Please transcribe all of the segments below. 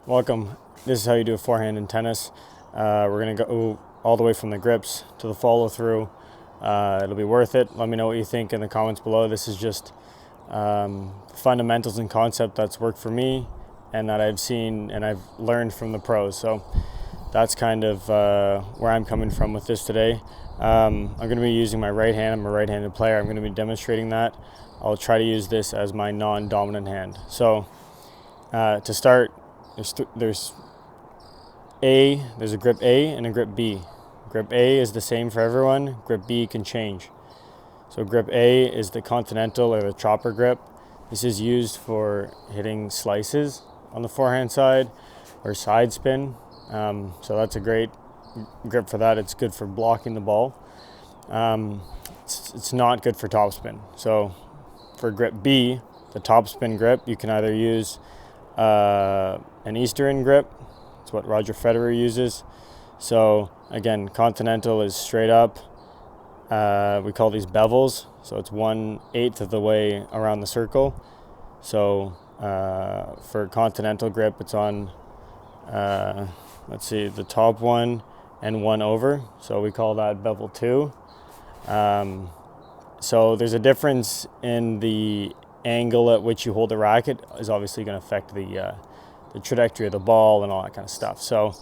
Welcome. This is how you do a forehand in tennis. We're going to go all the way from the grips to the follow through. It'll be worth it. Let me know what you think in the comments below. This is just fundamentals and concept that's worked for me and that I've seen and I've learned from the pros. So that's kind of where I'm coming from with this today. I'm going to be using my right hand. I'm a right-handed player. I'm going to be demonstrating that. I'll try to use this as my non-dominant hand. So to start, there's a grip A and a grip B. Grip A is the same for everyone. Grip B can change. So grip A is the continental or the chopper grip. This is used for hitting slices on the forehand side or side spin. So that's a great grip for that. It's good for blocking the ball. It's not good for topspin. So for grip B, the topspin grip, you can either use an Eastern grip. It's what Roger Federer uses. So again, continental is straight up. We call these bevels. So it's 1/8 of the way around the circle. So for continental grip, it's on, the top one and one over. So we call that bevel 2. So there's a difference in the angle at which you hold the racket is obviously going to affect the trajectory of the ball and all that kind of stuff. So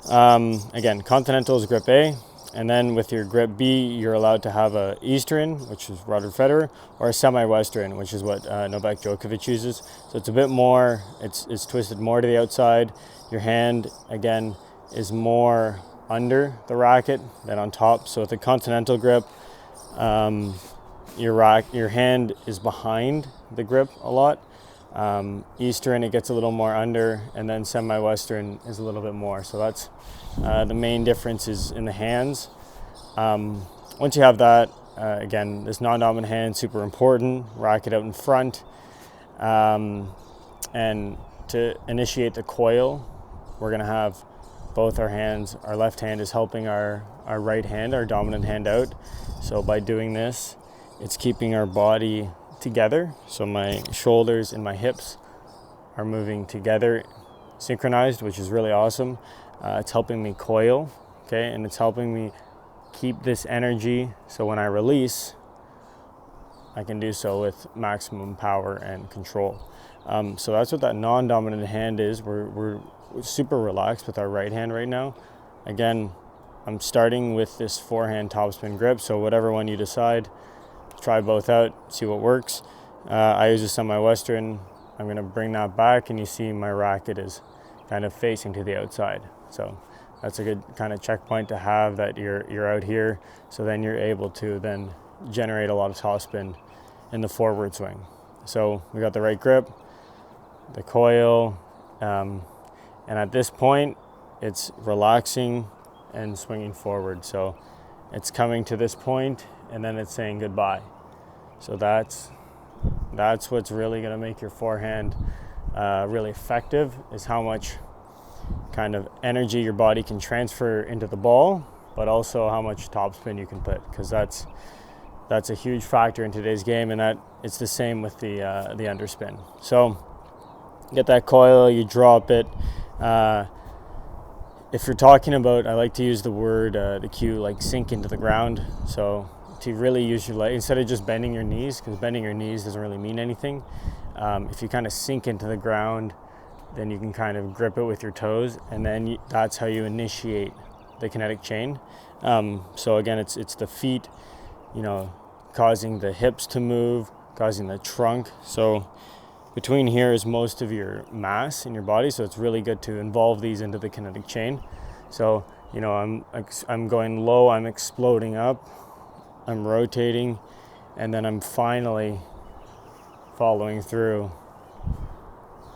again, continental is grip A, and then with your grip B, you're allowed to have a Eastern, which is Roger Federer, or a semi-Western, which is what Novak Djokovic uses. So it's a bit more, it's twisted more to the outside. Your hand, again, is more under the racket than on top. So with a continental grip, your hand is behind the grip a lot. Eastern, it gets a little more under, and then semi-Western is a little bit more. So that's the main difference is in the hands. Once you have that, again, this non-dominant hand, super important. Racket out in front. And to initiate the coil, we're going to have both our hands. Our left hand is helping our right hand, our dominant hand out. So by doing this, it's keeping our body together. So my shoulders and my hips are moving together, synchronized, which is really awesome. It's helping me coil, okay, and it's helping me keep this energy. So when I release, I can do so with maximum power and control. So that's what that non-dominant hand is. We're super relaxed with our right hand right now. Again, I'm starting with this forehand topspin grip. So whatever one you decide, try both out, see what works. I use a semi-Western. I'm going to bring that back, and you see my racket is kind of facing to the outside. So that's a good kind of checkpoint to have, that you're out here. So then you're able to then generate a lot of topspin in the forward swing. So we got the right grip, the coil, and at this point, it's relaxing and swinging forward. So it's coming to this point, and then it's saying goodbye. So that's what's really going to make your forehand really effective, is how much kind of energy your body can transfer into the ball, but also how much topspin you can put, because that's a huge factor in today's game, and that it's the same with the underspin. So get that coil, you drop it. If you're talking about, I like to use the word, the cue, like sink into the ground. So to really use your leg, instead of just bending your knees, because bending your knees doesn't really mean anything. If you kind of sink into the ground, then you can kind of grip it with your toes, and then that's how you initiate the kinetic chain. So again, it's the feet, causing the hips to move, causing the trunk. So between here is most of your mass in your body, so it's really good to involve these into the kinetic chain. So, I'm going low, I'm exploding up, I'm rotating, and then I'm finally following through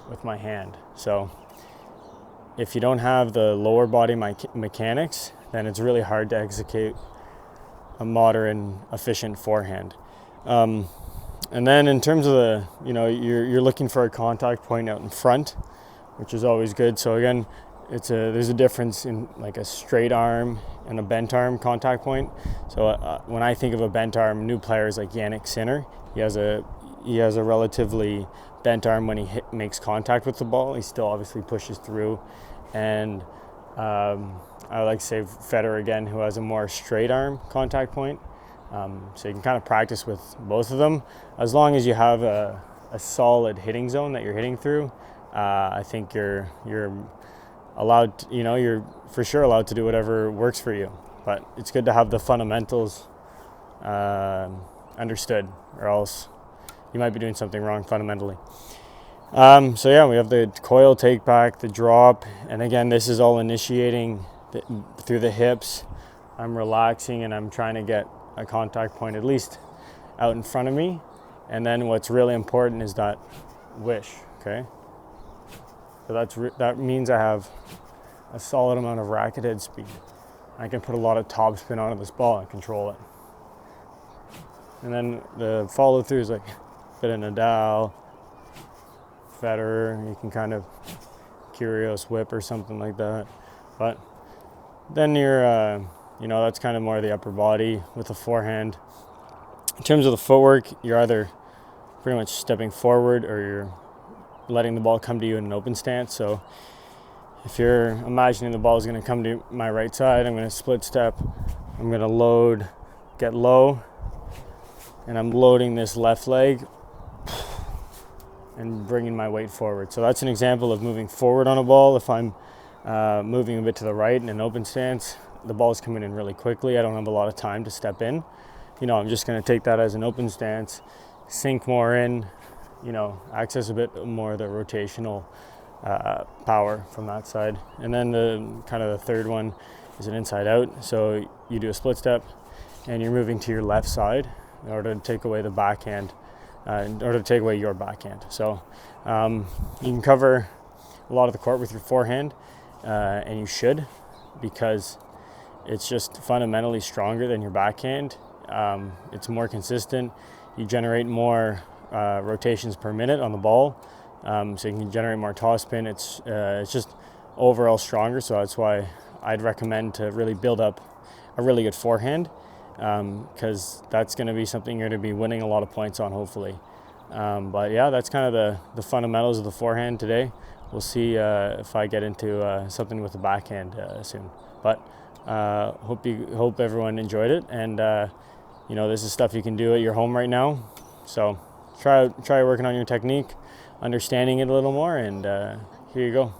with my hand. So if you don't have the lower body mechanics, then it's really hard to execute a modern, efficient forehand. And then in terms of you're looking for a contact point out in front, which is always good. So again, there's a difference in like a straight arm and a bent arm contact point. So when I think of a bent arm, new players like Yannick Sinner, he has a relatively bent arm when he makes contact with the ball. He still obviously pushes through. And I like to say Federer again, who has a more straight arm contact point. So you can kind of practice with both of them. As long as you have a solid hitting zone that you're hitting through, I think you're allowed, you're for sure allowed to do whatever works for you. But it's good to have the fundamentals understood, or else you might be doing something wrong fundamentally. So yeah, we have the coil take back, the drop, and again, this is all initiating through the hips. I'm relaxing and I'm trying to get a contact point at least out in front of me. And then what's really important is that wish, okay? So that means I have a solid amount of racket head speed. I can put a lot of top spin onto this ball and control it. And then the follow through is like a bit of Nadal, Federer. You can kind of Kyrgios whip or something like that. But then you're, that's kind of more the upper body with the forehand. In terms of the footwork, you're either pretty much stepping forward or you're letting the ball come to you in an open stance. So if you're imagining the ball is going to come to my right side, I'm going to split step. I'm going to load, get low, and I'm loading this left leg and bringing my weight forward. So that's an example of moving forward on a ball. If I'm moving a bit to the right in an open stance, the ball's coming in really quickly. I don't have a lot of time to step in. I'm just going to take that as an open stance, sink more in, access a bit more of the rotational power from that side. And then the third one is an inside out. So you do a split step and you're moving to your left side in order to take away the backhand, in order to take away your backhand. So you can cover a lot of the court with your forehand, and you should, because it's just fundamentally stronger than your backhand. It's more consistent. You generate more rotations per minute on the ball, so you can generate more toss spin. It's just overall stronger, so that's why I'd recommend to really build up a really good forehand, because that's going to be something you're going to be winning a lot of points on, hopefully. But yeah, that's kind of the fundamentals of the forehand today. We'll see if I get into something with the backhand soon. But hope everyone enjoyed it, and this is stuff you can do at your home right now. So try working on your technique, understanding it a little more, and here you go.